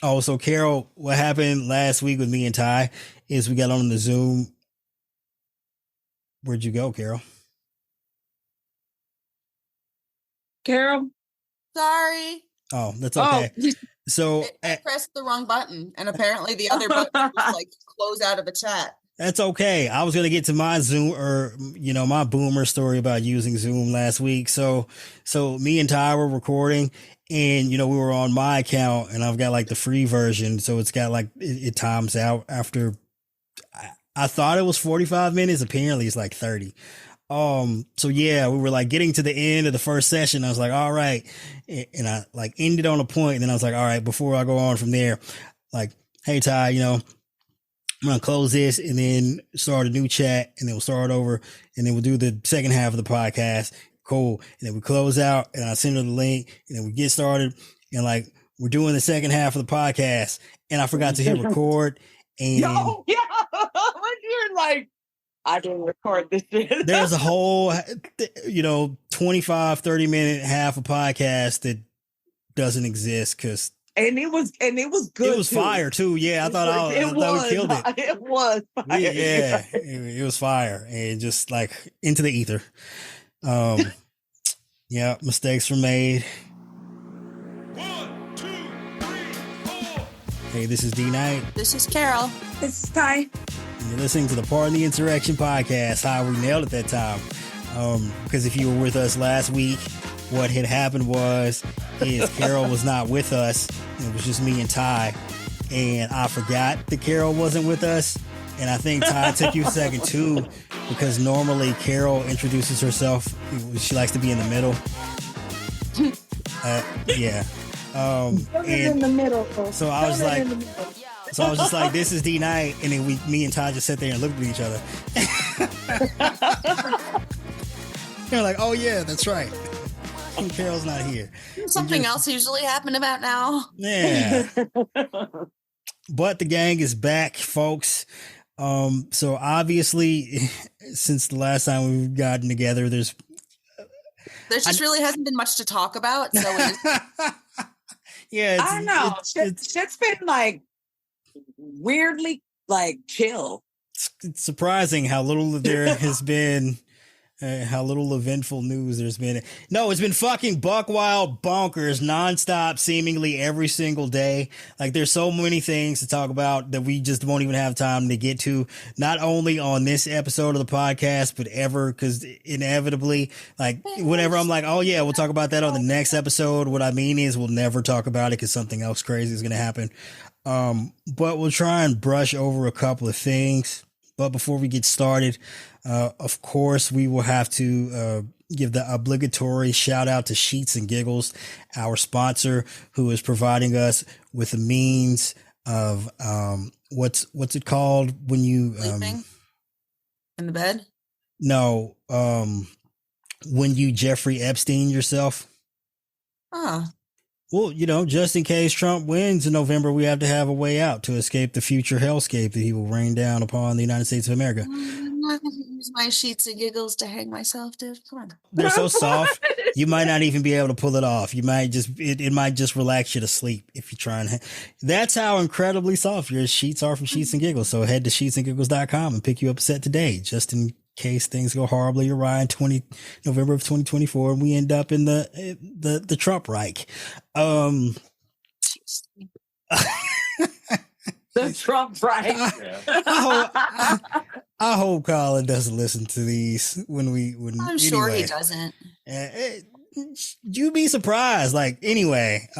Oh, so Carol, what happened last week with me and Ty is we got on the Zoom. Where'd you go, Carol? Carol? Sorry. Oh, that's okay. So I pressed the wrong button, and apparently the other button was like close out of the chat. That's okay. I was going to get to my Zoom or, my boomer story about using Zoom last week. So me and Ty were recording and, we were on my account and I've got like the free version. So it's got like, it times out after, I thought it was 45 minutes. Apparently it's like 30. So yeah, we were like getting to the end of the first session. I was like, all right. And I like ended on a point. And then I was like, all right, before I go on from there, like, hey, Ty, I'm going to close this and then start a new chat and then we'll start over and then we'll do the second half of the podcast. Cool. And then we close out and I send her the link and then we get started and like we're doing the second half of the podcast and I forgot to hit record and You're like, I didn't record this shit. There's a whole, 25-30 minute half a podcast that doesn't exist because And it was good. It was too. Fire too. Yeah, I thought we killed it. It was fire. Yeah, it was fire and just like into the ether. Yeah, mistakes were made. 1, 2, 3, 4. Hey, this is D Knight. This is Carol. This is Ty. And you're listening to the Pardon the Insurrection podcast. How we nailed it that time. Because if you were with us last week, what had happened is Carol was not with us. It was just me and Ty. And I forgot that Carol wasn't with us. And I think Ty took you a second too, because normally Carol introduces herself. She likes to be in the middle. Yeah. In the middle. So I was like, just like, this is D Night. And then me and Ty just sat there and looked at each other. They're like, oh yeah, that's right. Carol's not here. Something else usually happen about now. Yeah. But the gang is back, folks. So obviously, since the last time we've gotten together, there just really hasn't been much to talk about. So yeah, I don't know. Shit's been like weirdly like chill. It's surprising how little there has been. How little eventful news there's been. No, it's been fucking buck wild bonkers nonstop, seemingly every single day. Like there's so many things to talk about that we just won't even have time to get to, not only on this episode of the podcast, but ever. Cause inevitably, like whenever I'm like, oh yeah, we'll talk about that on the next episode. What I mean is we'll never talk about it cause something else crazy is going to happen. But we'll try and brush over a couple of things. But before we get started, of course, we will have to give the obligatory shout out to Sheets and Giggles, our sponsor, who is providing us with the means of what's it called when you sleeping in the bed? No, when you Jeffrey Epstein yourself. Well, just in case Trump wins in November, we have to have a way out to escape the future hellscape that he will rain down upon the United States of America. I'm not going to use my Sheets and Giggles to hang myself, dude. Come on. They're so soft, you might not even be able to pull it off. You might just, it might just relax you to sleep if you try and. That's how incredibly soft your sheets are from Sheets and Giggles. So head to sheetsandgiggles.com and pick you up a set today, just in case things go horribly awry in November of 2024 and we end up in the Trump Reich. The Trump Reich. I hope Colin doesn't listen to these I'm sure he doesn't. You'd be surprised. Like, anyway,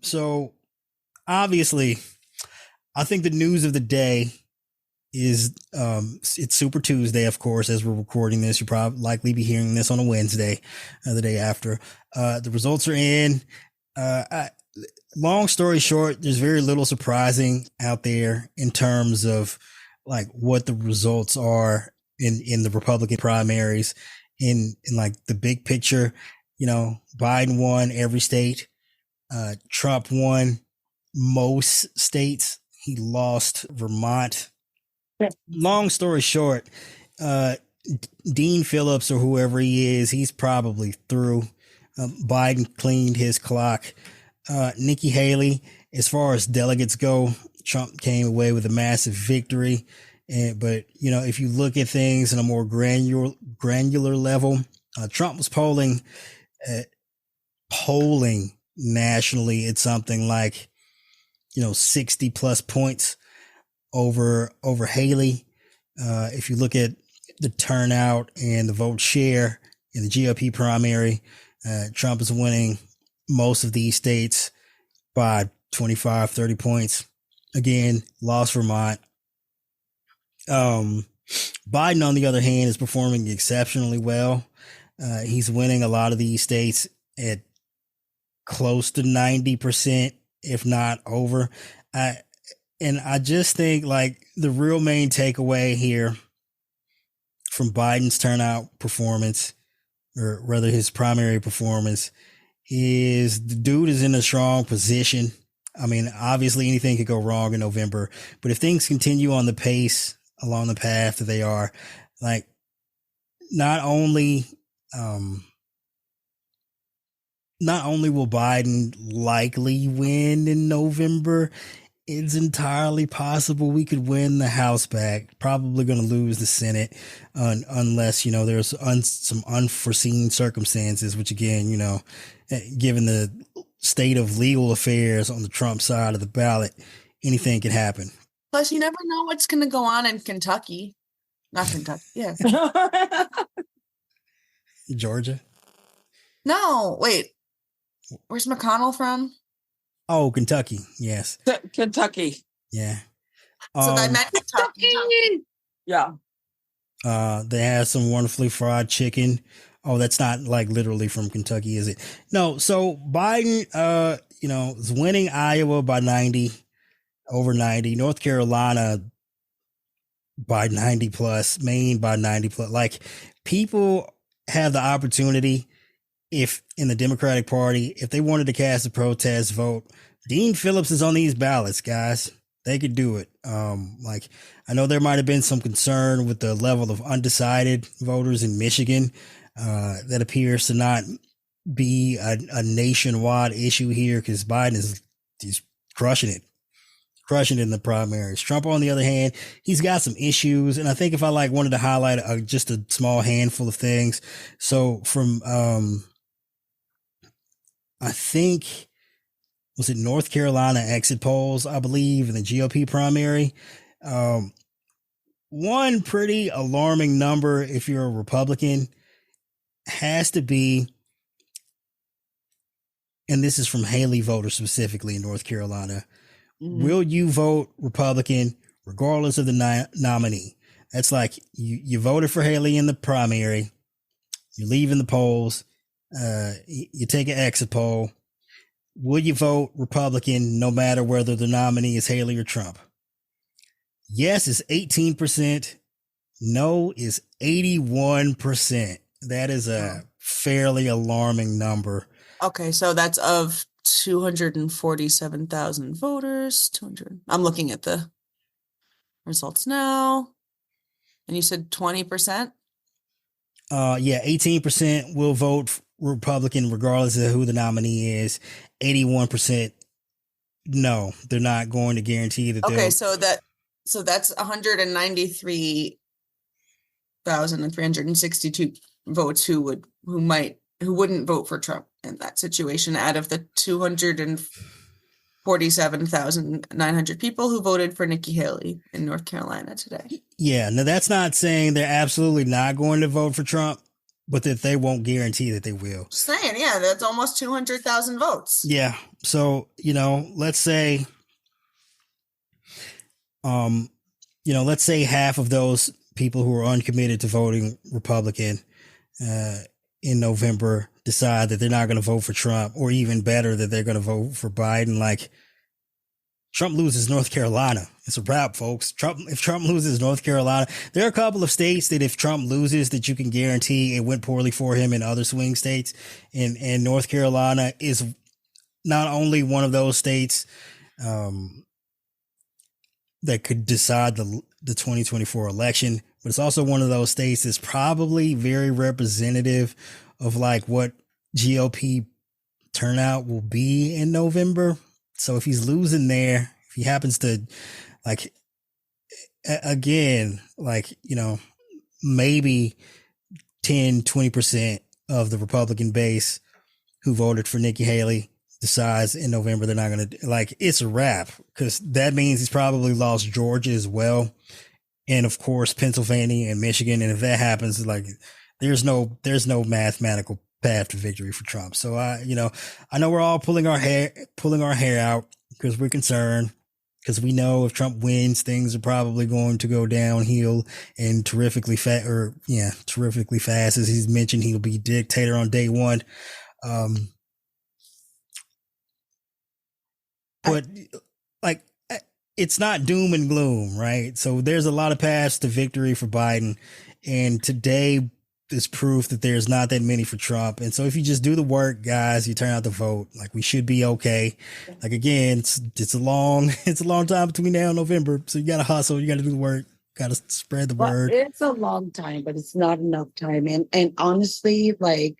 so obviously I think the news of the day is it's Super Tuesday, of course. As we're recording this, you'll probably likely be hearing this on a Wednesday, the day after. The results are in. Long story short, there's very little surprising out there in terms of like what the results are in the Republican primaries. In like the big picture, Biden won every state. Trump won most states. He lost Vermont. Long story short, Dean Phillips or whoever he is, he's probably through. Biden cleaned his clock. Nikki Haley as far as delegates go, Trump came away with a massive victory. But if you look at things in a more granular level, Trump was polling nationally at something like 60 plus points over Haley. If you look at the turnout and the vote share in the GOP primary, Trump is winning most of these states by 25, 30 points. Again, lost Vermont. Biden, on the other hand, is performing exceptionally well. He's winning a lot of these states at close to 90%, if not over. And I just think like the real main takeaway here from Biden's turnout performance, or rather his primary performance, is the dude is in a strong position. I mean, obviously anything could go wrong in November, but if things continue on the pace along the path that they are, like not only will Biden likely win in November, it's entirely possible we could win the House back. Probably going to lose the Senate unless, there's some unforeseen circumstances, which again, given the state of legal affairs on the Trump side of the ballot, anything can happen. Plus, you never know what's going to go on in Kentucky. Not Kentucky, yeah. Georgia? No, wait. Where's McConnell from? Oh, Kentucky. Yes. Kentucky. Yeah. So I meant Kentucky. Yeah. They have some wonderfully fried chicken. Oh, that's not like literally from Kentucky, is it? No. So Biden, is winning Iowa by 90, over 90, North Carolina by 90 plus, Maine by 90 plus. Like, people have the opportunity, if in the Democratic Party, if they wanted to cast a protest vote, Dean Phillips is on these ballots, guys. They could do it. I know there might have been some concern with the level of undecided voters in Michigan. That appears to not be a nationwide issue here, because Biden is crushing it in the primaries. Trump, on the other hand, he's got some issues. And I think if I wanted to highlight just a small handful of things. So from, I think, was it North Carolina exit polls, I believe, in the GOP primary? One pretty alarming number, if you're a Republican, has to be, and this is from Haley voters specifically in North Carolina, will you vote Republican regardless of the nominee? That's like you voted for Haley in the primary, you're leaving the polls, you take an exit poll. Will you vote Republican no matter whether the nominee is Haley or Trump? Yes is 18%. No is 81%. That is a fairly alarming number. Okay, so that's of 247,000 voters. 200. I'm looking at the results now. And you said 20%? Yeah, 18% will vote Republican regardless of who the nominee is. 81% no, they're not going to guarantee that. Okay, so that's 193,362 votes who wouldn't vote for Trump in that situation, out of the 247,900 people who voted for Nikki Haley in North Carolina today. Yeah, now that's not saying they're absolutely not going to vote for Trump, but that they won't guarantee that they will. Just saying, yeah, that's almost 200,000 votes. Yeah. So, let's say, let's say half of those people who are uncommitted to voting Republican in November decide that they're not going to vote for Trump, or even better, that they're going to vote for Biden. Like, Trump loses North Carolina, it's a wrap, folks. If Trump loses North Carolina, there are a couple of states that if Trump loses, that you can guarantee it went poorly for him in other swing states. And North Carolina is not only one of those states that could decide the 2024 election, but it's also one of those states that's probably very representative of what GOP turnout will be in November. So if he's losing there, if he happens to like again, like, maybe 10-20% of the Republican base who voted for Nikki Haley decides in November they're not going to, like, it's a wrap, because that means he's probably lost Georgia as well, and of course Pennsylvania and Michigan. And if that happens, like, there's no mathematical path to victory for Trump. So I know we're all pulling our hair out because we're concerned, because we know if Trump wins, things are probably going to go downhill and terrifically fast. As he's mentioned, he'll be dictator on day one. But like, it's not doom and gloom, right? So there's a lot of paths to victory for Biden, and today is proof that there's not that many for Trump. And so if you just do the work, guys, you turn out the vote, like, we should be okay. Like, again, it's a long time between now and November. So you got to hustle. You got to do the work. Got to spread the word. It's a long time, but it's not enough time. And honestly, like,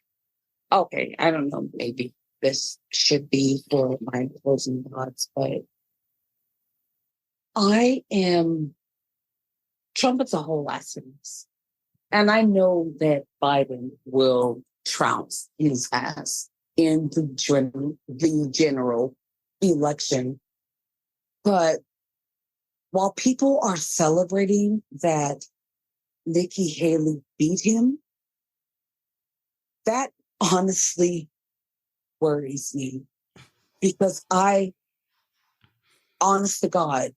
okay, I don't know, maybe this should be for my closing thoughts, but Trump is a whole ass mess. And I know that Biden will trounce his ass in the general election. But while people are celebrating that Nikki Haley beat him, that honestly worries me, because honest to God,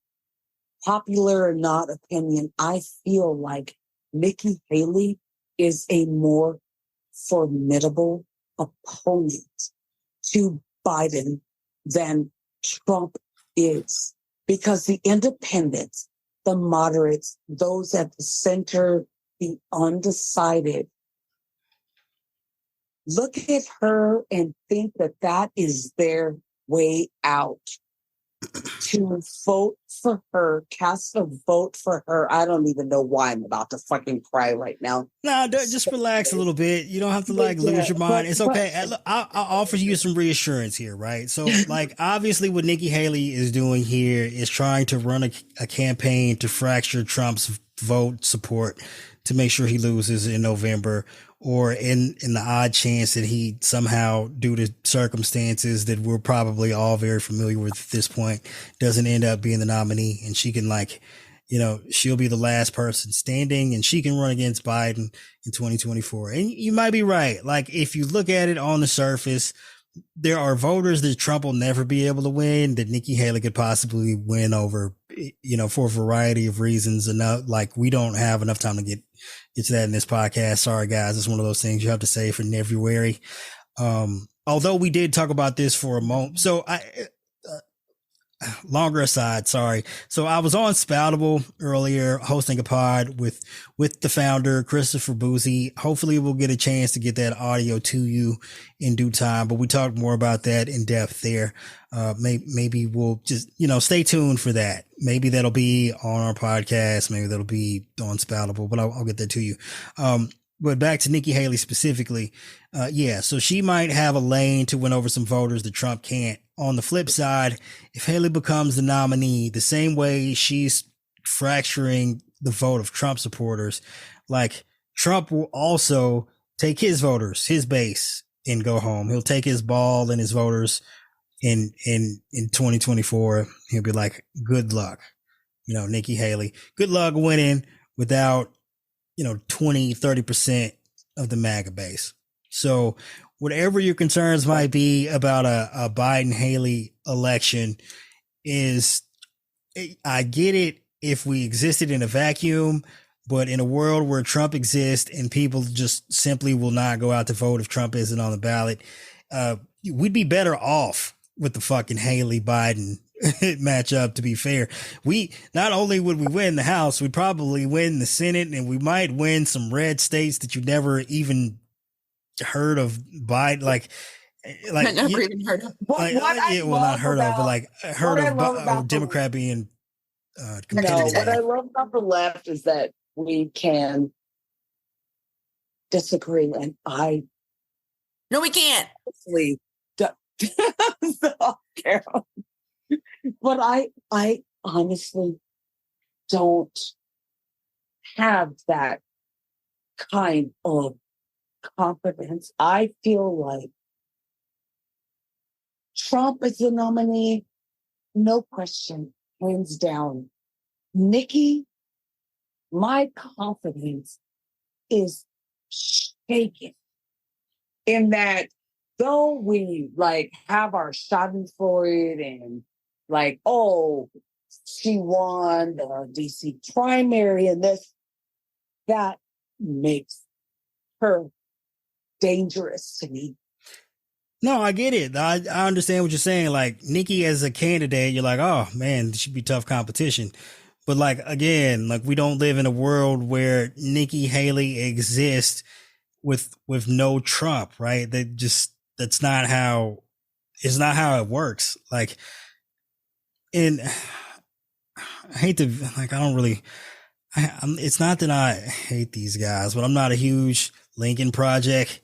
popular or not opinion, I feel like Nikki Haley is a more formidable opponent to Biden than Trump is, because the independents, the moderates, those at the center, the undecided, look at her and think that is their way out. To vote for her, cast a vote for her. I don't even know why I'm about to fucking cry right now. No, just relax a little bit. You don't have to lose your mind. It's okay. I'll offer you some reassurance here, right? So, like, obviously what Nikki Haley is doing here is trying to run a campaign to fracture Trump's vote support to make sure he loses in November, or in the odd chance that he somehow, due to circumstances that we're probably all very familiar with at this point, doesn't end up being the nominee, and she can, like, she'll be the last person standing and she can run against Biden in 2024. And you might be right. Like, if you look at it on the surface, there are voters that Trump will never be able to win that Nikki Haley could possibly win over, for a variety of reasons. Enough, like, we don't have enough time to get to that in this podcast. Sorry, guys. It's one of those things you have to say for February. Although we did talk about this for a moment. So longer aside, sorry. So I was on Spoutable earlier hosting a pod with the founder, Christopher Boozy. Hopefully we'll get a chance to get that audio to you in due time, but we talked more about that in depth there. Maybe we'll just, stay tuned for that. Maybe that'll be on our podcast. Maybe that'll be on Spoutable, but I'll get that to you. But back to Nikki Haley specifically. So she might have a lane to win over some voters that Trump can't. On the flip side, if Haley becomes the nominee, the same way she's fracturing the vote of Trump supporters, like, Trump will also take his voters, his base, and go home. He'll take his ball and his voters in 2024. He'll be like, good luck, Nikki Haley, good luck winning without 20-30% of the MAGA base. So whatever your concerns might be about a Biden-Haley election, I get it if we existed in a vacuum, but in a world where Trump exists and people just simply will not go out to vote if Trump isn't on the ballot, we'd be better off with the fucking Haley-Biden matchup, to be fair. We not only would we win the House, we'd probably win the Senate, and we might win some red states that you never even heard of. Biden, like never even heard of. Not heard of, but like heard of Democrat being competitive. No, what I love about the left is that we can disagree, and No, we can't. honestly don't care. But I honestly don't have that kind of confidence. I feel like Trump is the nominee, no question, hands down. Nikki, my confidence is shaken in that though we like have our schadenfreude and like, oh, she won the DC primary and this, that makes her dangerous to me. No, I get it. I understand what you're saying. Like Nikki as a candidate, you're like, oh man, this should be tough competition. But like again, like we don't live in a world where Nikki Haley exists with no Trump, right? That's not how it's not how it works. Like, and I hate to like I don't really. It's not that I hate these guys, but I'm not a huge Lincoln Project.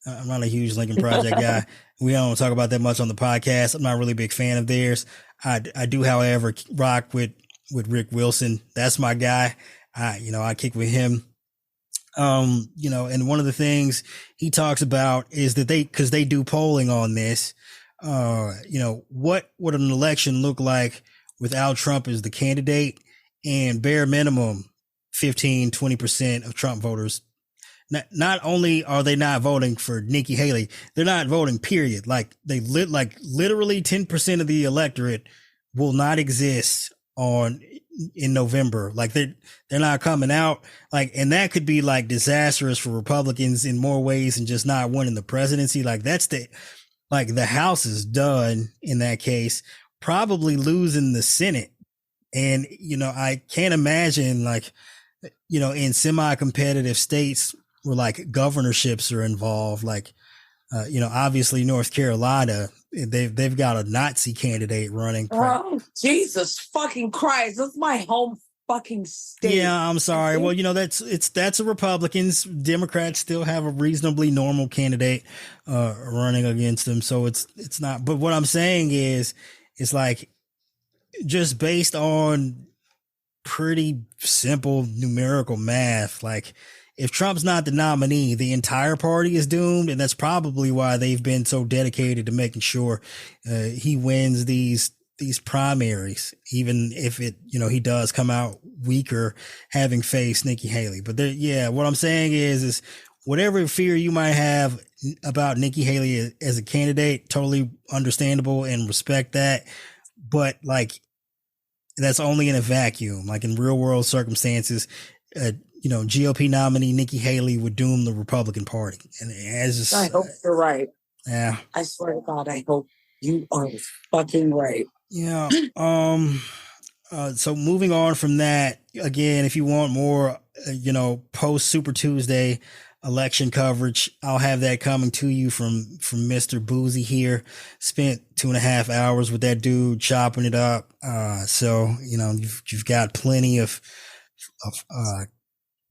I'm not a huge Lincoln Project guy. We don't talk about that much on the podcast. I'm not really a big fan of theirs. I do, however, rock with Rick Wilson. That's my guy. I kick with him. And one of the things he talks about is that because they do polling on this, what would an election look like without Trump as the candidate, and bare minimum 15-20% of Trump voters. Not only are they not voting for Nikki Haley, they're not voting, period. Like literally 10% of the electorate will not exist in November. Like they're not coming out. Like, and that could be like disastrous for Republicans in more ways than just not winning the presidency. Like the House is done in that case, probably losing the Senate. And, I can't imagine in semi-competitive states where like governorships are involved, obviously North Carolina, they've got a Nazi candidate running. Oh, Jesus fucking Christ. That's my home fucking state. Yeah, I'm sorry. Well, that's a Republicans. Democrats still have a reasonably normal candidate running against them. So it's not, but what I'm saying is, it's like just based on pretty simple numerical math, like if Trump's not the nominee, the entire party is doomed. And that's probably why they've been so dedicated to making sure he wins these primaries, even if he does come out weaker having faced Nikki Haley. But what I'm saying is whatever fear you might have about Nikki Haley as a candidate, totally understandable and respect that. But that's only in a vacuum. Like in real world circumstances, GOP nominee Nikki Haley would doom the Republican Party. And I hope you're right. Yeah. I swear to God, I hope you are fucking right. Yeah. So moving on from that, again, if you want more, post Super Tuesday election coverage, I'll have that coming to you from Mr. Boozy here. Spent 2.5 hours with that dude chopping it up. So you've got plenty of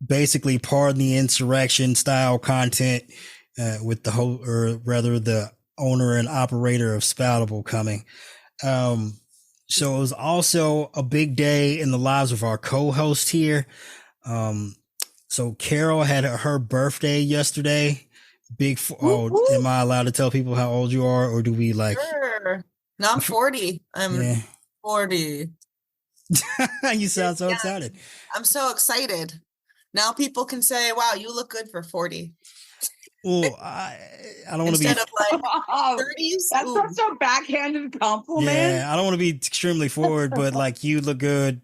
basically pardon the insurrection style content with the owner and operator of Spoutable coming. So it was also a big day in the lives of our co-host here. So Carol had her birthday yesterday. Am I allowed to tell people how old you are, or do we like? Sure. No, I'm 40. I'm 40. You sound so excited. I'm so excited. Now people can say, "Wow, you look good for 40." Well, I don't want to be instead of like 30s. That's such a backhanded compliment. Yeah, I don't want to be extremely forward, but like you look good.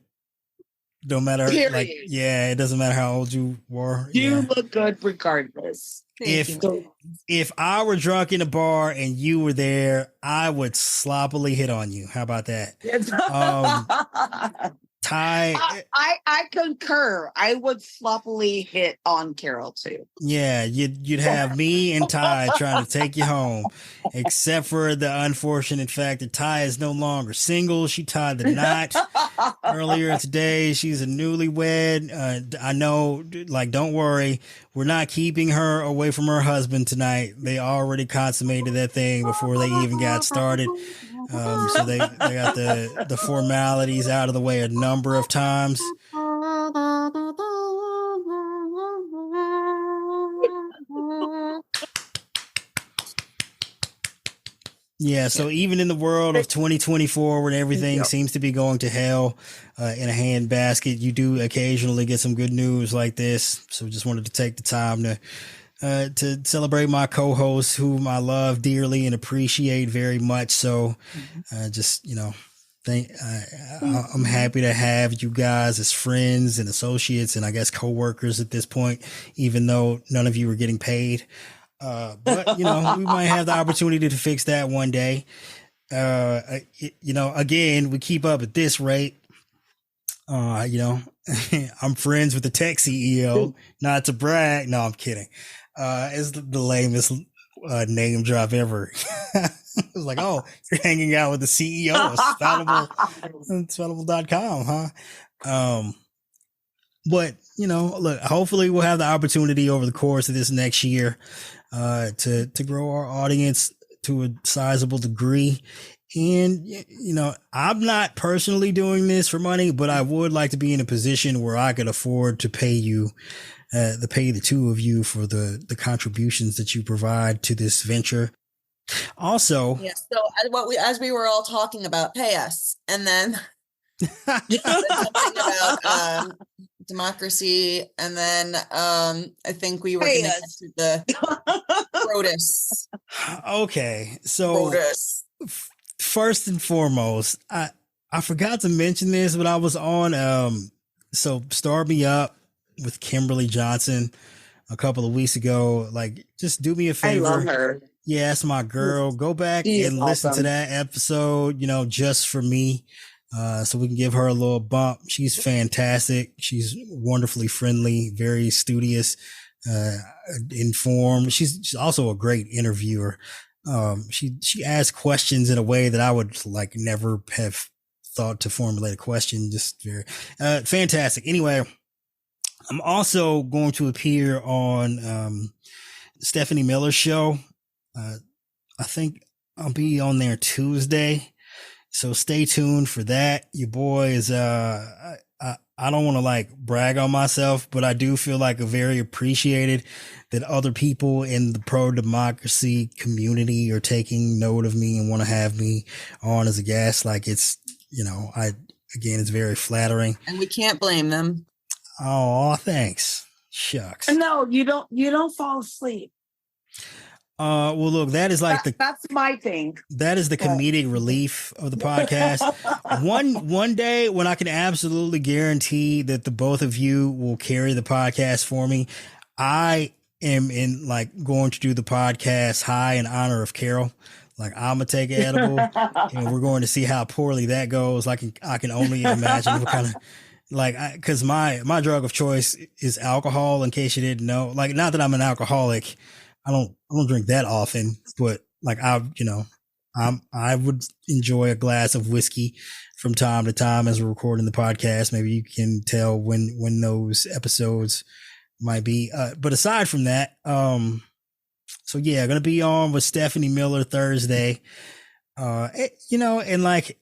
No matter, it doesn't matter how old you were. You look good regardless. If I were drunk in a bar and you were there, I would sloppily hit on you. How about that? Ty, I concur. I would sloppily hit on Carol too. Yeah, you'd have me and Ty trying to take you home, except for the unfortunate fact that Ty is no longer single. She tied the knot earlier today. She's a newlywed. I know, don't worry. We're not keeping her away from her husband tonight. They already consummated that thing before they even got started. So they got the formalities out of the way a number of times. Yeah, so even in the world of 2024, when everything seems to be going to hell in a handbasket, you do occasionally get some good news like this. So just wanted to take the time to celebrate my co-host, whom I love dearly and appreciate very much. So just, you know, I'm happy to have you guys as friends and associates and I guess co-workers at this point, even though none of you are getting paid. But you know, we might have the opportunity to fix that one day. You know, again, we keep up at this rate. You know, I'm friends with the tech CEO, not to brag. No, I'm kidding. It's the lamest name drop ever. It was like, oh, you're hanging out with the CEO of Spoutable.com, huh? But you know, look, hopefully we'll have the opportunity over the course of this next year to grow our audience to a sizable degree. And, you know, I'm not personally doing this for money, but I would like to be in a position where I could afford to pay you, pay the two of you for the contributions that you provide to this venture. Also, yes. So as we were all talking about, pay us, and then something about democracy, and then I think we were going to get to the PROTUS. Okay, so first and foremost, I forgot to mention this, but I was on so Start Me Up with Kimberly Johnson a couple of weeks ago. Like, just do me a favor. I love her. Yeah, that's my girl. Go back and listen to that episode, you know, just for me. So we can give her a little bump. She's fantastic. She's wonderfully friendly, very studious, informed. She's also a great interviewer. She asks questions in a way that I would like never have thought to formulate a question. Just very fantastic. Anyway, I'm also going to appear on Stephanie Miller's show. I think I'll be on there Tuesday. So stay tuned for that. Your boy is, I don't want to like brag on myself, but I do feel like very appreciated that other people in the pro-democracy community are taking note of me and want to have me on as a guest. Like it's, you know, again, it's very flattering. And we can't blame them. Oh, thanks. Shucks. No, you don't fall asleep. Well, look, that is like that's my thing. That is the comedic relief of the podcast. One day when I can absolutely guarantee that the both of you will carry the podcast for me, I am going to do the podcast high in honor of Carol. Like I'm gonna take an edible, and we're going to see how poorly that goes. Like I can only imagine what kind of because my drug of choice is alcohol. In case you didn't know, like not that I'm an alcoholic. I don't drink that often, but like I would enjoy a glass of whiskey from time to time as we're recording the podcast. Maybe you can tell when those episodes might be. But aside from that, so yeah, going to be on with Stephanie Miller Thursday. And like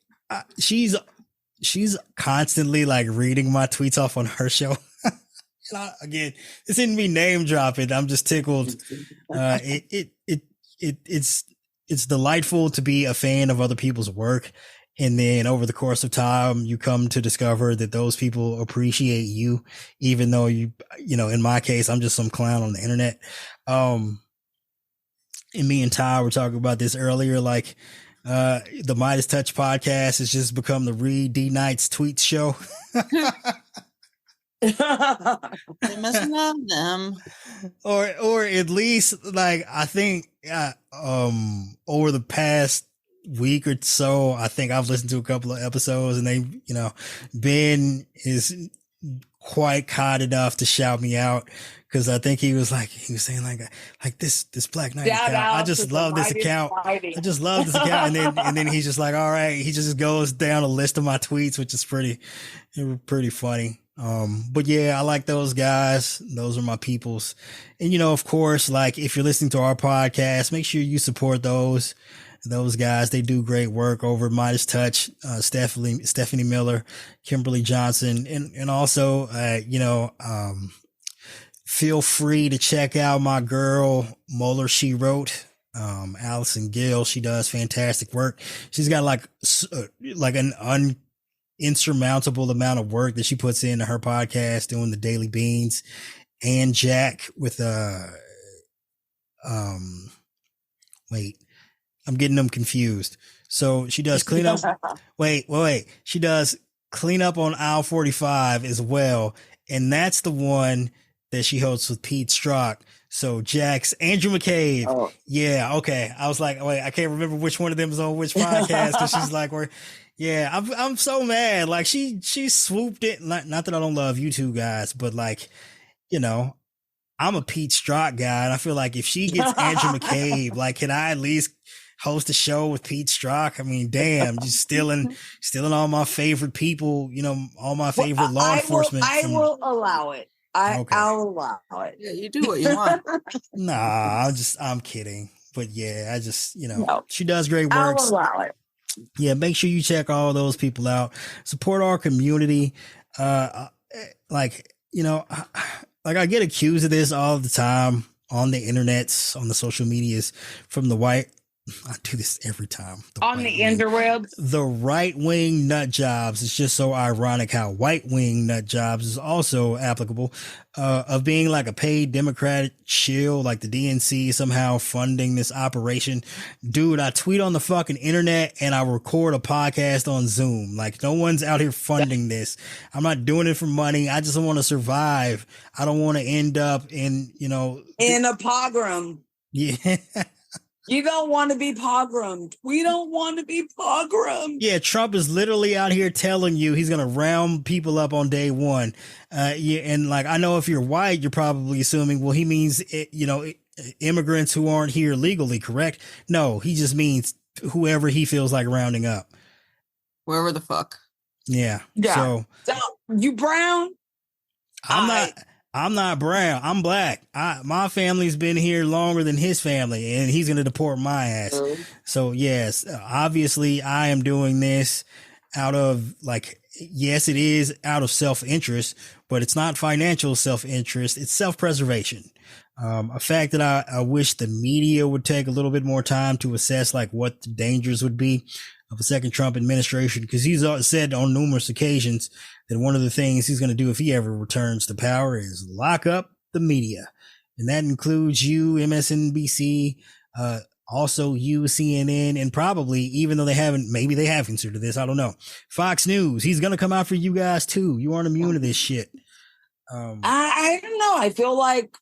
she's constantly like reading my tweets off on her show. Again, this isn't me name dropping. I'm just tickled. It's delightful to be a fan of other people's work. And then over the course of time, you come to discover that those people appreciate you, even though you know, in my case, I'm just some clown on the internet. And me and Ty were talking about this earlier, like, the Midas Touch podcast has just become the Reed D Knight's tweets show. They must love them, or at least like I think over the past week or so, I think I've listened to a couple of episodes, and they, you know, Ben is quite kind enough to shout me out because I think he was saying like this Black Knight account. I just love this account. I just love this account, and then he's just like, all right, he just goes down a list of my tweets, which is pretty funny. But yeah, I like those guys. Those are my peoples. And, you know, of course, like if you're listening to our podcast, make sure you support those. those guys, they do great work over at Midas Touch. Stephanie Miller, Kimberly Johnson, and also, feel free to check out my girl Moeller She Wrote, Allison Gill. She does fantastic work. She's got like an insurmountable amount of work that she puts into her podcast, doing the Daily Beans and Jack with wait, I'm getting them confused. So she does clean up. wait. She does clean up on aisle 45 as well. And that's the one that she hosts with Pete Strzok. So Jack's Andrew McCabe. Oh. Yeah. Okay. I was like, wait, I can't remember which one of them is on which podcast. Cause she's like, yeah, I'm so mad. Like she swooped it. Not that I don't love you two guys, but like, I'm a Pete Strzok guy. And I feel like if she gets Andrew McCabe, like, can I at least host a show with Pete Strzok? I mean, damn, just stealing all my favorite people, all my favorite law enforcement. I will allow it. I'll allow it. Yeah, you do what you want. Nah, I'm kidding. But yeah, I just, she does great work. I'll allow it. Yeah, make sure you check all those people out. Support our community. I get accused of this all the time on the internets, on the social medias from the white. I do this every time. On the interwebs. The right-wing nut jobs. It's just so ironic how white-wing nut jobs is also applicable, of being like a paid Democratic shill, like the DNC somehow funding this operation. Dude, I tweet on the fucking internet and I record a podcast on Zoom. Like, no one's out here funding this. I'm not doing it for money. I just want to survive. I don't want to end up in a pogrom. Yeah. You don't want to be pogromed. We don't want to be pogromed. Yeah, Trump is literally out here telling you he's going to round people up on day one. And like, I know if you're white, you're probably assuming, well, he means, immigrants who aren't here legally, correct? No, he just means whoever he feels like rounding up. Wherever the fuck. Yeah. So you brown? I'm not brown. I'm black. My family's been here longer than his family, and he's going to deport my ass. Mm-hmm. So yes, obviously I am doing this out of yes, it is out of self-interest, but it's not financial self-interest. It's self-preservation. A fact that I wish the media would take a little bit more time to assess what the dangers would be of a second Trump administration, because he's said on numerous occasions that one of the things he's going to do if he ever returns to power is lock up the media. And that includes you, MSNBC, also you, CNN, and probably, even though maybe they have considered this, I don't know, Fox News. He's going to come out for you guys too. You aren't immune to this shit. I don't know. I feel like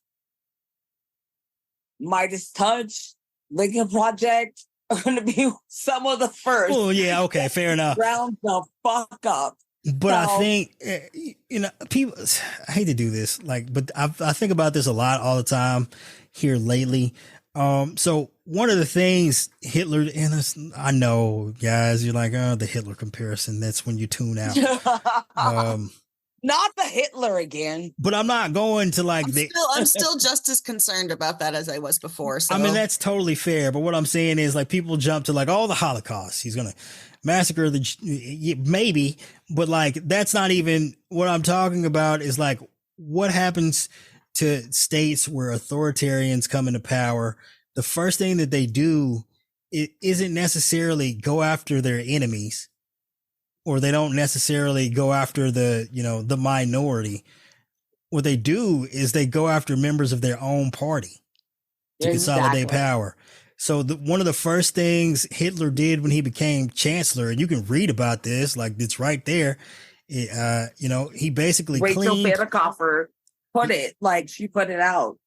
Midas Touch, Lincoln Project are going to be some of the first. Oh, yeah. Okay. Fair enough. Round the fuck up. But I think, people, I hate to do this, but I think about this a lot all the time here lately. So one of the things Hitler, and I know, guys, you're like, oh, the Hitler comparison. That's when you tune out. Not the Hitler again. But I'm not going to I'm still just as concerned about that as I was before. So. I mean, that's totally fair. But what I'm saying is people jump to the Holocaust. He's going to massacre maybe, but that's not even what I'm talking about. Is what happens to states where authoritarians come into power. The first thing that they do, it isn't necessarily go after their enemies, or they don't necessarily go after the minority. What they do is they go after members of their own party to consolidate power. So one of the first things Hitler did when he became chancellor, and you can read about this, it's right there. He basically Rachel Vanderkoffer put it, she put it out.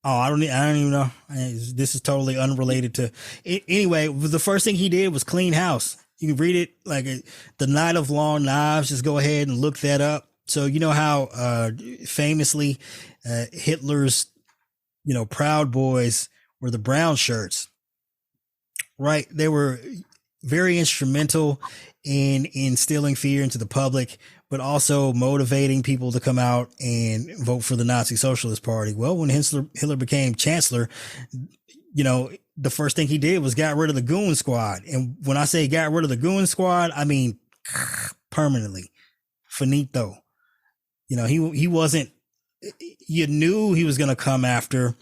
Oh, I don't even know. This is totally unrelated to it. Anyway, the first thing he did was clean house. You can read it The Night of Long Knives. Just go ahead and look that up. So you know how famously Hitler's Proud Boys were the brown shirts, right? They were very instrumental in instilling fear into the public, but also motivating people to come out and vote for the Nazi Socialist Party. Well, when Hitler became chancellor, the first thing he did was got rid of the goon squad. And when I say got rid of the goon squad, I mean permanently. Finito. He wasn't, you knew he was going to come after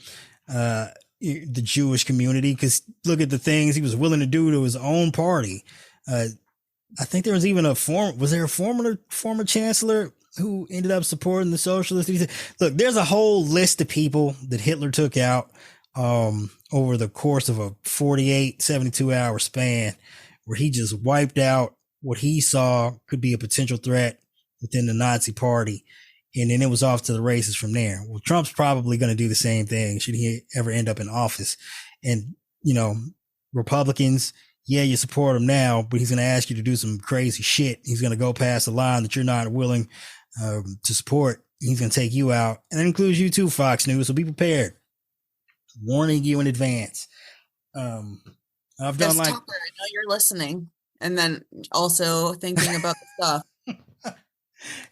the Jewish community, because look at the things he was willing to do to his own party. I think there was even a former chancellor who ended up supporting the socialists. Look, there's a whole list of people that Hitler took out over the course of a 48, 72 hour span, where he just wiped out what he saw could be a potential threat within the Nazi party. And then it was off to the races from there. Well, Trump's probably going to do the same thing should he ever end up in office. And, Republicans, yeah, you support him now, but he's going to ask you to do some crazy shit. He's going to go past the line that you're not willing to support. He's going to take you out. And that includes you too, Fox News. So be prepared. Warning you in advance. I've done like, Tucker, I know you're listening. And then also thinking about the stuff.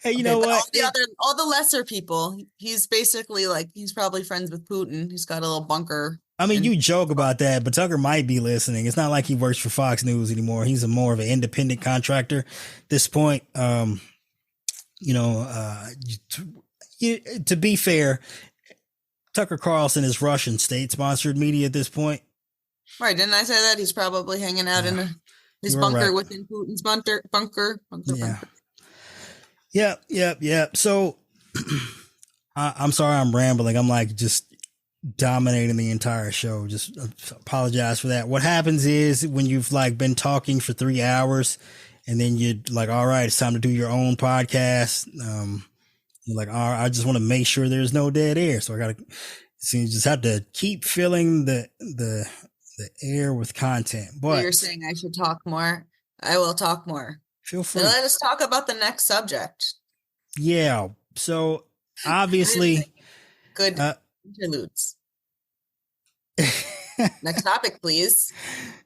Hey, you know what? All the lesser people, he's basically like, he's probably friends with Putin. He's got a little bunker. I mean, you joke about that, but Tucker might be listening. It's not like he works for Fox News anymore. He's more of an independent contractor at this point. To be fair, Tucker Carlson is Russian state-sponsored media at this point. Right. Didn't I say that? He's probably hanging out in his bunker right. Within Putin's bunker. Yeah. So I'm sorry I'm rambling. I'm like just dominating the entire show. Just apologize for that. What happens is when you've like been talking for 3 hours and then you're like, all right, it's time to do your own podcast. You're like, all right, I just want to make sure there's no dead air. So you just have to keep filling the air with content. But you're saying I should talk more. I will talk more. Feel free. Let us talk about the next subject. Yeah. So obviously, good interludes. Next topic, please.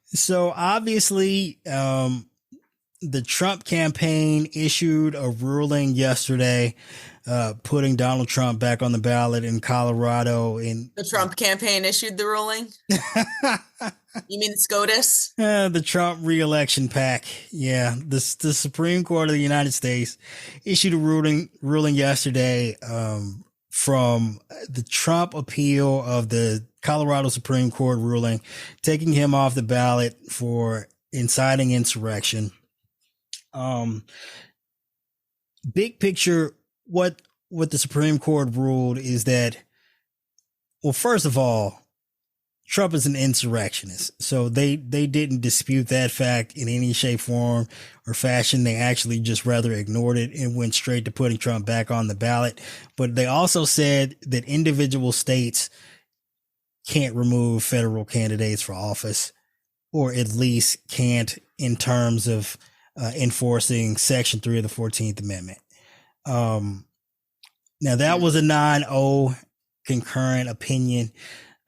So obviously, the Trump campaign issued a ruling yesterday, putting Donald Trump back on the ballot in Colorado. The Trump campaign issued the ruling? You mean SCOTUS? The Trump re-election pack. Yeah. The Supreme Court of the United States issued a ruling yesterday from the Trump appeal of the Colorado Supreme Court ruling, taking him off the ballot for inciting insurrection. Big picture, what the Supreme Court ruled is that, well, first of all, Trump is an insurrectionist. So they didn't dispute that fact in any shape, form, or fashion. They actually just rather ignored it and went straight to putting Trump back on the ballot. But they also said that individual states can't remove federal candidates for office, or at least can't in terms of enforcing Section 3 of the 14th Amendment. Now, that was a 9-0 concurrent opinion.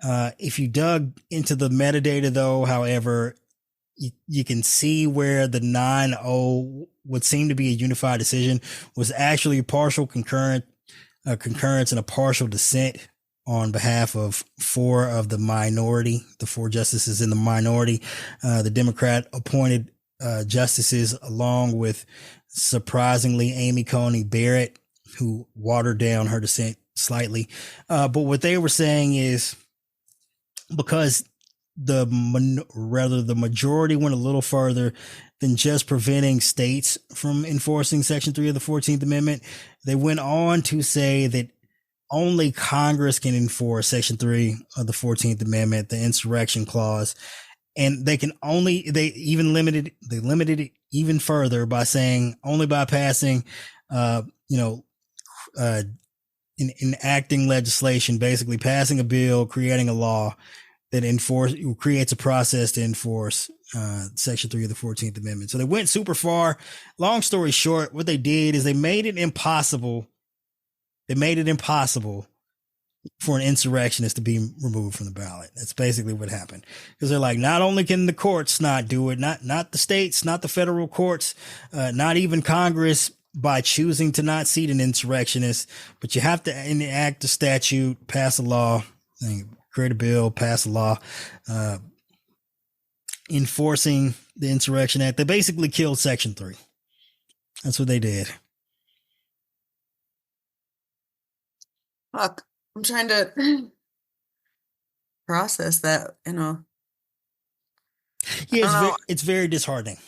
If you dug into the metadata, though, however, you can see where the 9-0 would seem to be a unified decision was actually a partial concurrence and a partial dissent on behalf of four of the minority, the four justices in the minority, the Democrat appointed justices, along with surprisingly Amy Coney Barrett, who watered down her dissent slightly. But what they were saying is, because the majority went a little further than just preventing states from enforcing Section 3 of the 14th Amendment, they went on to say that only Congress can enforce Section 3 of the 14th Amendment, the insurrection clause. And they limited it even further by saying only by passing, enacting legislation, basically passing a bill, creating a law that creates a process to enforce Section 3 of the 14th Amendment. So they went super far. Long story short, what they did is they made it impossible. They made it impossible for an insurrectionist to be removed from the ballot. That's basically what happened. Because they're like, not only can the courts not do it, not the states, not the federal courts, not even Congress, by choosing to not seat an insurrectionist, but you have to enact a statute, pass a law, create a bill, pass a law, enforcing the Insurrection Act. They basically killed Section 3. That's what they did. Fuck. I'm trying to process that, Yeah, it's very disheartening.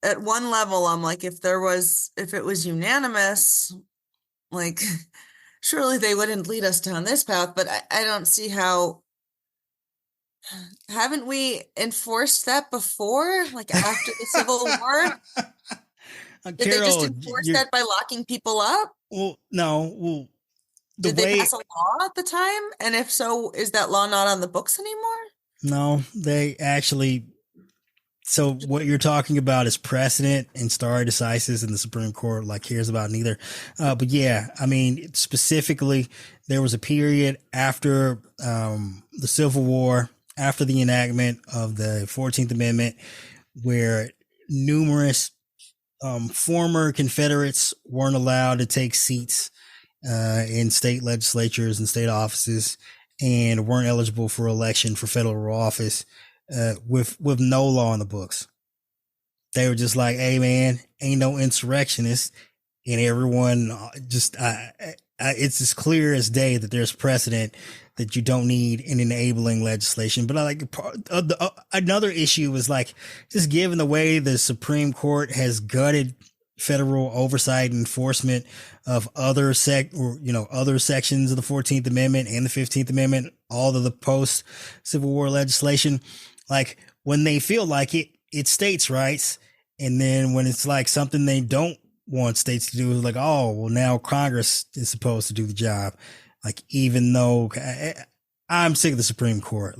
At one level, I'm like, if it was unanimous, like, surely they wouldn't lead us down this path, but I don't see how. Haven't we enforced that before? Like after the Civil War? Did they just enforce that by locking people up? Well, no. Well, did they pass a law at the time? And if so, is that law not on the books anymore? No, they actually. So what you're talking about is precedent and stare decisis, and the Supreme Court cares about neither. But yeah, I mean, specifically, there was a period after the Civil War, after the enactment of the 14th Amendment, where numerous former Confederates weren't allowed to take seats in state legislatures and state offices, and weren't eligible for election for federal office. With no law in the books. They were just like, hey man, ain't no insurrectionists, and everyone just it's as clear as day that there's precedent that you don't need an enabling legislation. But another issue was just given the way the Supreme Court has gutted federal oversight and enforcement of other sections of the 14th Amendment and the 15th Amendment, all of the post Civil War legislation. When they feel like it's states' rights. And then when it's something they don't want states to do, is oh, well, now Congress is supposed to do the job. Even though I'm sick of the Supreme Court,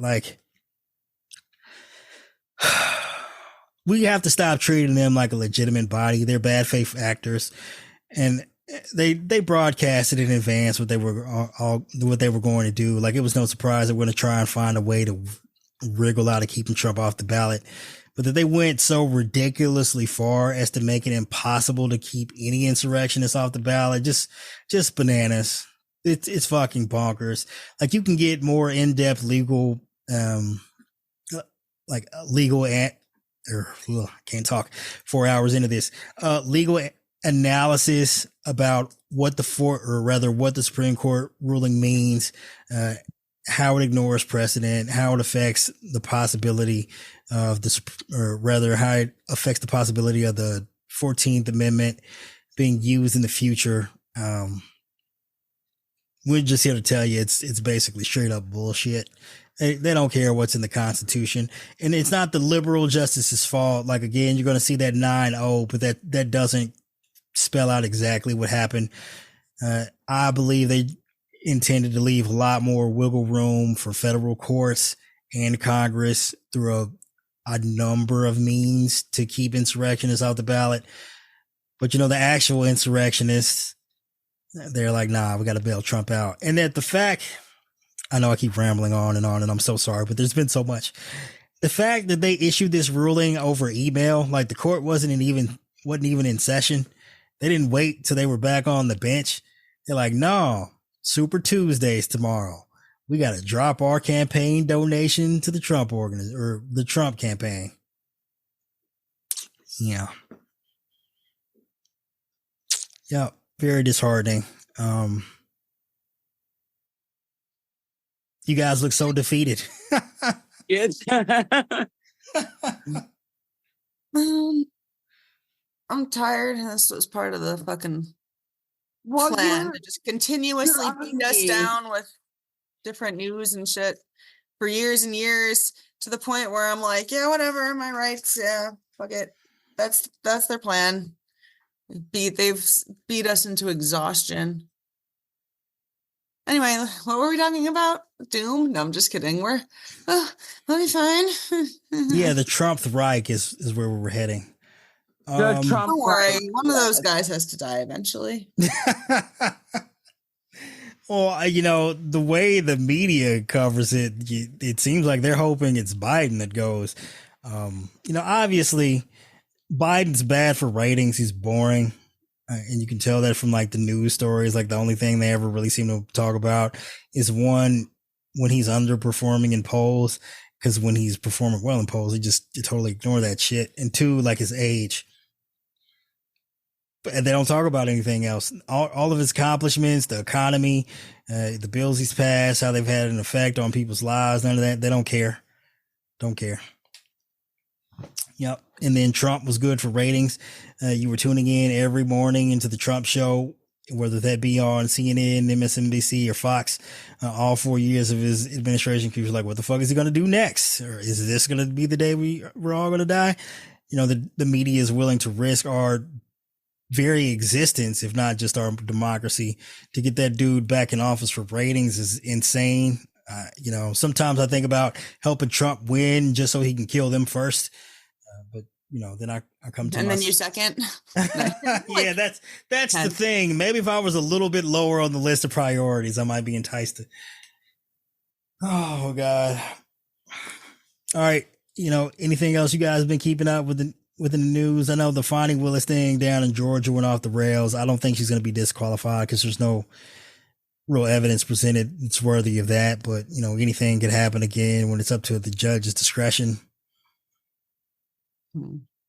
we have to stop treating them like a legitimate body. They're bad faith actors. And they broadcasted in advance what they were going to do. It was no surprise they were going to try and find a way to wriggle out of keeping Trump off the ballot, but that they went so ridiculously far as to make it impossible to keep any insurrectionists off the ballot. Just bananas. It's fucking bonkers. You can get more in-depth legal, can't talk 4 hours into this, legal analysis about what the Supreme Court ruling means, how it ignores precedent, how it affects the possibility of how it affects the possibility of the 14th Amendment being used in the future. We're just here to tell you it's basically straight up bullshit. They don't care what's in the Constitution, and it's not the liberal justices' fault. Again, you're going to see that 9-0, but that doesn't spell out exactly what happened. I believe they intended to leave a lot more wiggle room for federal courts and Congress through a number of means to keep insurrectionists off the ballot. But the actual insurrectionists, they're nah, we got to bail Trump out. And that the fact, I know I keep rambling on, and I'm so sorry, but there's been so much. The fact that they issued this ruling over email, the court wasn't even in session. They didn't wait till they were back on the bench. They're no, Super Tuesdays tomorrow. We got to drop our campaign donation to the Trump or the Trump campaign. Yeah. Yeah. Very disheartening. You guys look so defeated. Yes. I'm tired. This was part of the fucking plan to just continuously beat us down with different news and shit for years and years, to the point where I'm yeah, whatever, my rights, yeah, fuck it. That's their plan. They've beat us into exhaustion. Anyway, what were we talking about? Doom? No, I'm just kidding. We'll be fine. Yeah, the Trump Reich is where we're heading. Don't worry, one of those guys has to die eventually. Well, the way the media covers it, it seems like they're hoping it's Biden that goes. Obviously, Biden's bad for ratings. He's boring. And you can tell that from the news stories. The only thing they ever really seem to talk about is one when he's underperforming in polls, because when he's performing well in polls, you totally ignore that shit. And two, like his age. But they don't talk about anything else. All of his accomplishments, the economy, the bills he's passed, how they've had an effect on people's lives, none of that. They don't care. Don't care. Yep. And then Trump was good for ratings. You were tuning in every morning into the Trump show, whether that be on CNN, MSNBC, or Fox. All 4 years of his administration, people were like, what the fuck is he going to do next? Or is this going to be the day we're all going to die? You know, the media is willing to risk our very existence, if not just our democracy, to get that dude back in office for ratings is insane. You know, sometimes I think about helping Trump win just so he can kill them first. But you know, then I come to and then you second. Yeah, that's the thing. Maybe if I was a little bit lower on the list of priorities, I might be enticed to. Oh God! All right, you know, anything else you guys have been keeping up with the news? I know the Finding Willis thing down in Georgia went off the rails. I don't think she's going to be disqualified because there's no real evidence presented that's worthy of that. But you know, anything could happen again when it's up to the judge's discretion.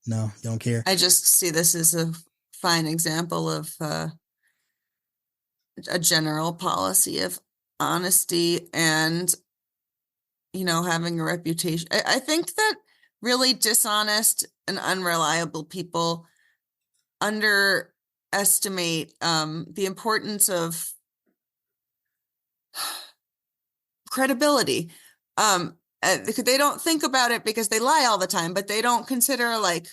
No, don't care. I just see this as a fine example of a general policy of honesty and, you know, having a reputation. I think that really dishonest and unreliable people underestimate the importance of credibility. They don't think about it because they lie all the time, but they don't consider, like,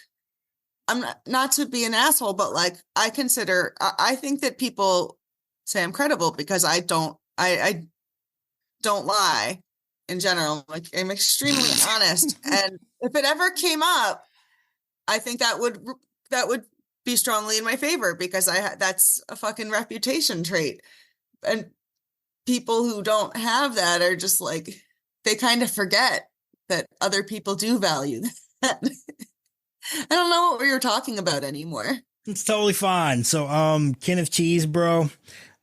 I'm not to be an asshole, but like I think that people say I'm credible because I don't lie in general. Like, I'm extremely honest. And if it ever came up, I think that would be strongly in my favor because that's a fucking reputation trait. And people who don't have that are just like, they kind of forget that other people do value that. I don't know what we were talking about anymore. It's totally fine. So, Kenneth Cheese, bro.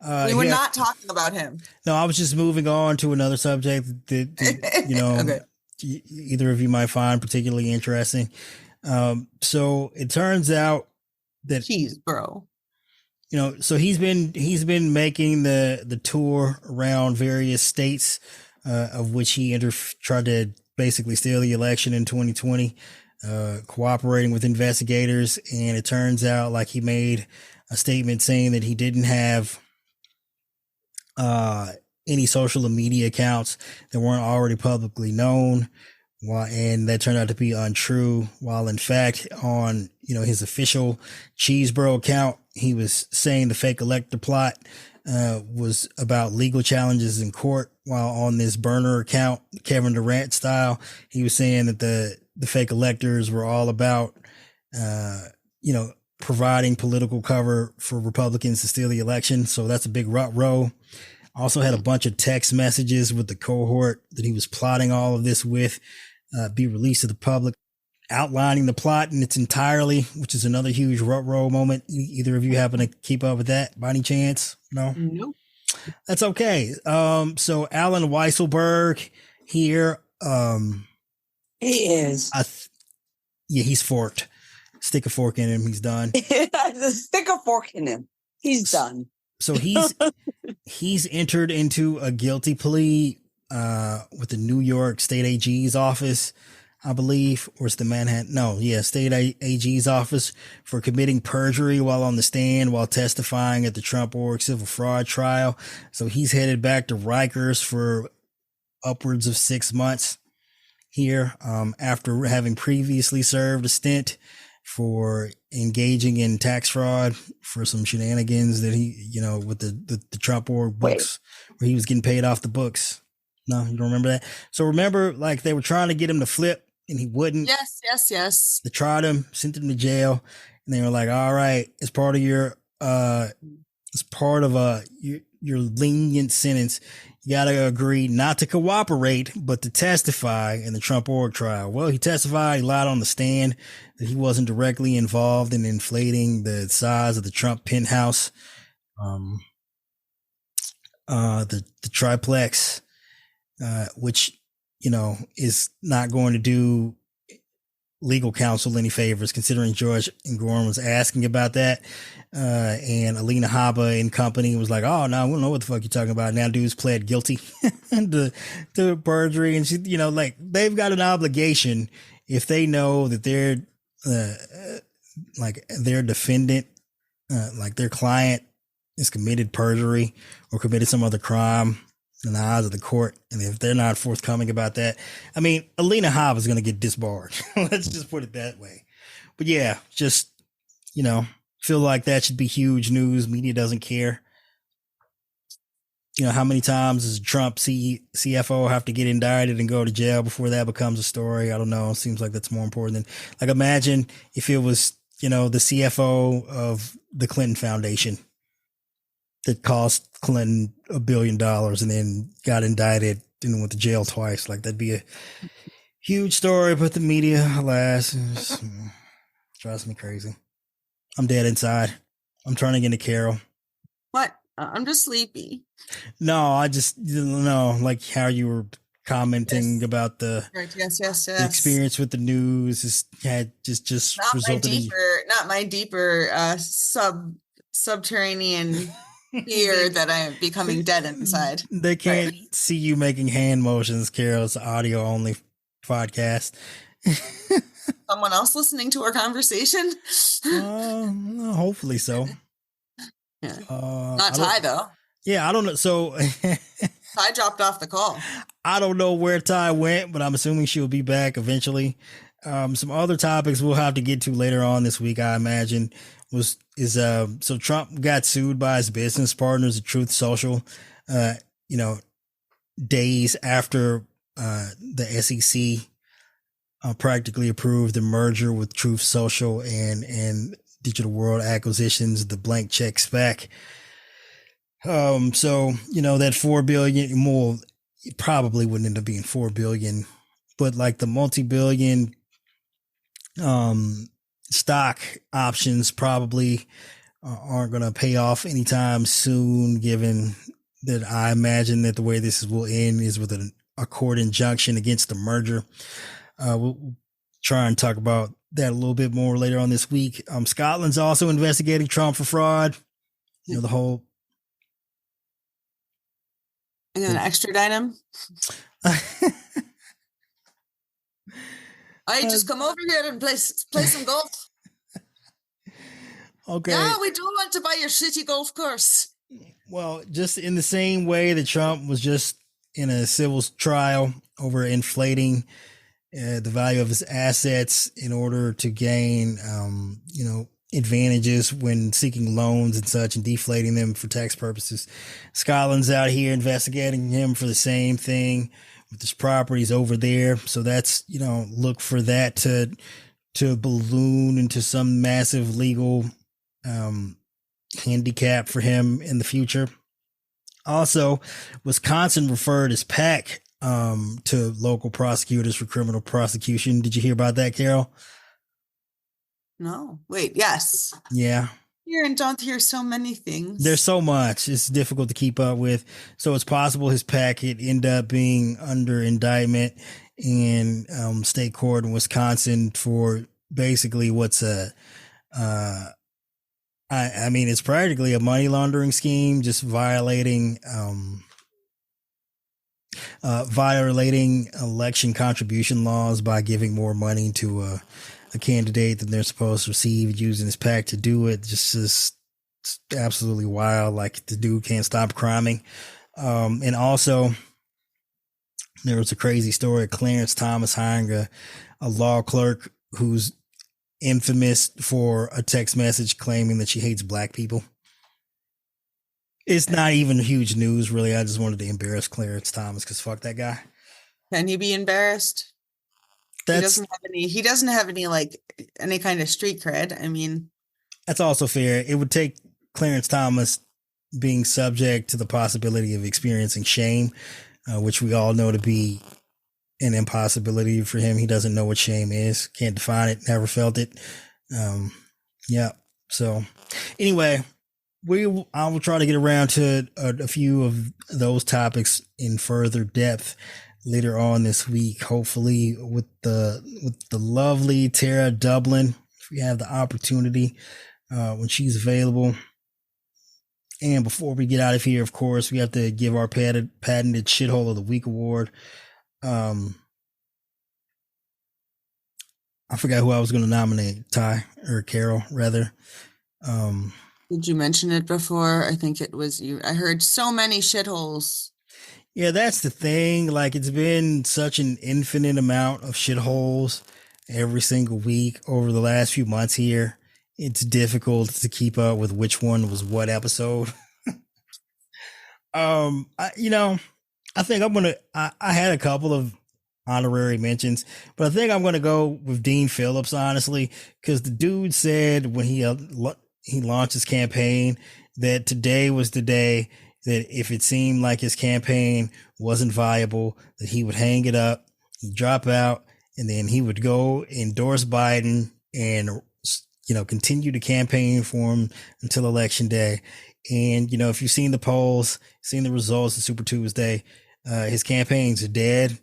We were not talking about him. No, I was just moving on to another subject that you know, okay, either of you might find particularly interesting. So it turns out that Cheese, bro. You know, so he's been making the tour around various states, of which he tried to basically steal the election in 2020, cooperating with investigators. And it turns out like he made a statement saying that he didn't have any social media accounts that weren't already publicly known. And that turned out to be untrue. While in fact, on, you know, his official Cheesebro account, he was saying the fake elector plot was about legal challenges in court. While on this burner account, Kevin Durant style, he was saying that the fake electors were all about, you know, providing political cover for Republicans to steal the election. So that's a big rut row. Also had a bunch of text messages with the cohort that he was plotting all of this with, be released to the public, outlining the plot in its entirely, which is another huge rut row moment. Either of you happen to keep up with that by any chance? No? Nope. That's okay. So Alan Weisselberg here. He is. Yeah, he's forked. Stick a fork in him. He's done. Stick a fork in him. He's done. So he's entered into a guilty plea with the New York State AG's office, I believe, or it's the Manhattan. No, yeah, State AG's office for committing perjury while on the stand while testifying at the Trump org civil fraud trial. So he's headed back to Rikers for upwards of 6 months here, after having previously served a stint for engaging in tax fraud for some shenanigans that he, you know, with the Trump org books. Wait. Where he was getting paid off the books. No, you don't remember that? So remember, like, they were trying to get him to flip and he wouldn't. Yes. They tried him, sent him to jail, and they were like, all right, as part of your your lenient sentence, you got to agree not to cooperate, but to testify in the Trump org trial. Well, he testified, he lied on the stand that he wasn't directly involved in inflating the size of the Trump penthouse, the triplex which, is not going to do legal counsel any favors, considering George and Gorham was asking about that. And Alina Habba and company was like, oh, no, we don't know what the fuck you're talking about. Now dude's pled guilty to perjury. And she, like, they've got an obligation if they know that they're like their defendant, like their client is committed perjury or committed some other crime in the eyes of the court. And if they're not forthcoming about that, I mean, Alina Habba is going to get disbarred. Let's just put it that way. But yeah, just, feel like that should be huge news. Media doesn't care. How many times does Trump CFO have to get indicted and go to jail before that becomes a story? I don't know. It seems like that's more important than, like, imagine if it was, the CFO of the Clinton Foundation that cost Clinton $1 billion and then got indicted and went to jail twice. Like, that'd be a huge story, but the media, alas, drives me crazy. I'm dead inside. I'm turning into Carol. What? I'm just sleepy. No, I just like how you were commenting about the the experience with the news is just not resulted not my deeper subterranean fear that I'm becoming dead inside. They can't see you making hand motions, Carol. It's audio only podcast. Someone else listening to our conversation? Hopefully so. Yeah. Not Ty, though. Yeah, I don't know. So Ty dropped off the call. I don't know where Ty went, but I'm assuming she'll be back eventually. Some other topics we'll have to get to later on this week, I imagine, so Trump got sued by his business partners at Truth Social, days after the SEC practically approved the merger with Truth Social and Digital World Acquisitions, the blank check SPAC. So, that 4 billion more, it probably wouldn't end up being 4 billion, but like the multi-billion, stock options probably aren't going to pay off anytime soon, given that I imagine that the way this will end is with a court injunction against the merger. We'll try and talk about that a little bit more later on this week. Scotland's also investigating Trump for fraud. The whole. I'm going to extradite him. I just come over here and play some golf. Okay. Yeah, we don't want to buy your shitty golf course. Well, just in the same way that Trump was just in a civil trial over inflating the value of his assets in order to gain, advantages when seeking loans and such and deflating them for tax purposes. Scotland's out here investigating him for the same thing with his properties over there. So that's, look for that to balloon into some massive legal handicap for him in the future. Also, Wisconsin referred his PAC to local prosecutors for criminal prosecution. Did you hear about that, Carol? No. Wait, yes. Yeah. Hear and don't hear so many things. There's so much. It's difficult to keep up with. So it's possible his PAC could end up being under indictment in state court in Wisconsin for basically what's it's practically a money laundering scheme, just violating election contribution laws by giving more money to a candidate than they're supposed to receive, using his PAC to do it. Just absolutely wild. Like, the dude can't stop criming. And also, there was a crazy story of Clarence Thomas hiring a law clerk who's infamous for a text message claiming that she hates black people. It's not even huge news, really. I just wanted to embarrass Clarence Thomas because fuck that guy. Can he be embarrassed? He doesn't have any like any kind of street cred. I mean, that's also fair. It would take Clarence Thomas being subject to the possibility of experiencing shame, which we all know to be an impossibility for him. He doesn't know what shame is, can't define it, never felt it. Yeah. So anyway, I will try to get around to a few of those topics in further depth later on this week, hopefully with the lovely Tara Dublin, if we have the opportunity, when she's available. And before we get out of here, of course, we have to give our patented Shithole of the Week award. I forgot who I was going to nominate, Ty or Carol, rather. Did you mention it before? I think it was you. I heard so many shitholes. Yeah, that's the thing. Like, it's been such an infinite amount of shitholes every single week over the last few months here. It's difficult to keep up with which one was what episode. I think I'm gonna. I had a couple of honorary mentions, but I think I'm gonna go with Dean Phillips, honestly, because the dude said when he launched his campaign that today was the day that if it seemed like his campaign wasn't viable, that he would hang it up, he'd drop out, and then he would go endorse Biden and continue to campaign for him until election day. And if you've seen the polls, seen the results of Super Tuesday, his campaigns are dead.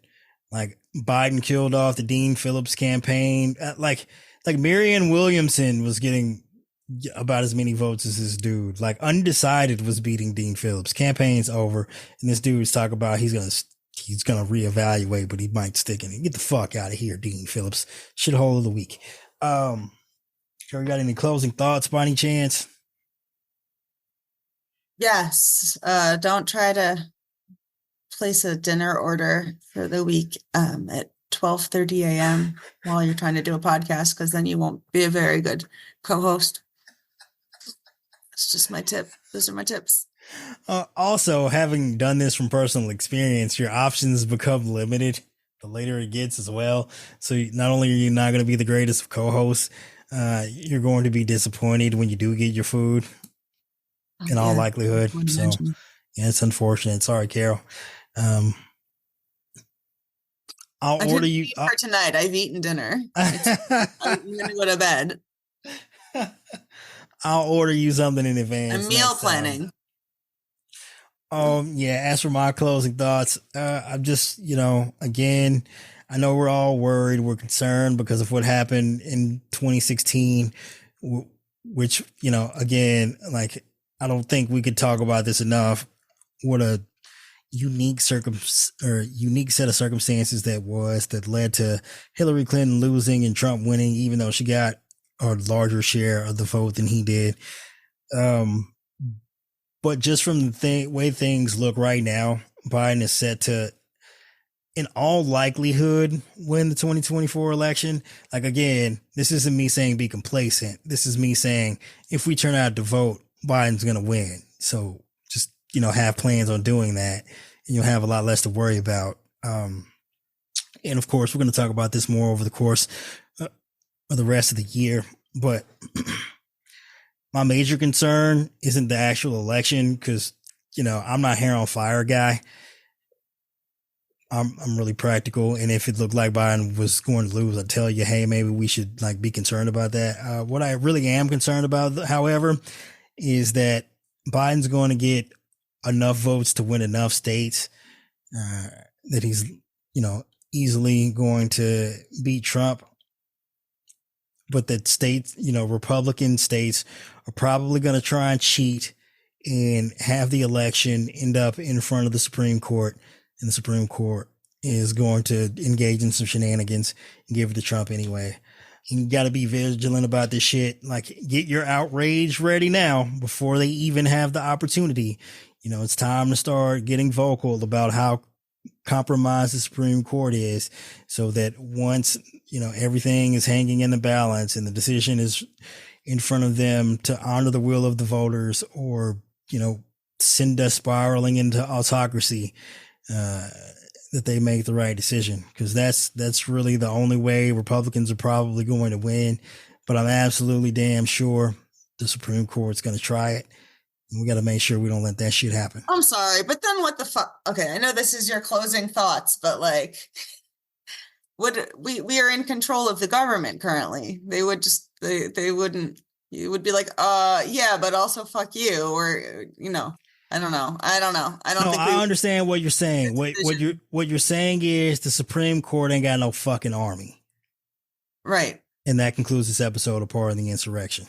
Like, Biden killed off the Dean Phillips campaign. Like Marianne Williamson was getting about as many votes as this dude. Like, Undecided was beating Dean Phillips. Campaign's over, and this dude's talking about he's gonna reevaluate, but he might stick in it. Get the fuck out of here, Dean Phillips. Shithole of the week. Sure, you got any closing thoughts by any chance? Yes. Don't try to place a dinner order for the week at 12:30 a.m. while you're trying to do a podcast, because then you won't be a very good co-host. It's just my tip. Those are my tips. Also, having done this from personal experience, your options become limited the later it gets as well. So not only are you not going to be the greatest of co-hosts, you're going to be disappointed when you do get your food, in all likelihood. So yeah, it's unfortunate. Sorry, Carol. I'll order you for tonight. I've eaten dinner. I'm gonna go to bed. I'll order you something in advance. I'm meal planning. Yeah, as for my closing thoughts, I'm just, again, I know we're all worried, we're concerned because of what happened in 2016, which, again, like, I don't think we could talk about this enough. What a unique set of circumstances that led to Hillary Clinton losing and Trump winning, even though she got a larger share of the vote than he did. But just from the way things look right now, Biden is set to, in all likelihood, win the 2024 election. Like, again, this isn't me saying be complacent. This is me saying if we turn out to vote, Biden's going to win. So just, have plans on doing that, and you'll have a lot less to worry about. And of course, we're going to talk about this more over the course of the rest of the year. But my major concern isn't the actual election, because, I'm not hair on fire guy. I'm really practical. And if it looked like Biden was going to lose, I'd tell you, hey, maybe we should be concerned about that. What I really am concerned about, however, is that Biden's going to get enough votes to win enough states that he's, easily going to beat Trump. But that states, Republican states are probably going to try and cheat and have the election end up in front of the Supreme Court. And the Supreme Court is going to engage in some shenanigans and give it to Trump anyway. You got to be vigilant about this shit. Like, get your outrage ready now before they even have the opportunity. It's time to start getting vocal about how compromised the Supreme Court is, so that once, everything is hanging in the balance and the decision is in front of them to honor the will of the voters or, send us spiraling into autocracy, that they make the right decision. Because that's really the only way Republicans are probably going to win. But I'm absolutely damn sure the Supreme Court's going to try it. And we got to make sure we don't let that shit happen. I'm sorry, but then what the fuck? Okay, I know this is your closing thoughts, but we are in control of the government currently. They would just they wouldn't you would be like, yeah, but also fuck you, or I don't know. I don't No, think I understand what you're saying. What you're saying is the Supreme Court ain't got no fucking army. Right. And that concludes this episode of Part of the Insurrection.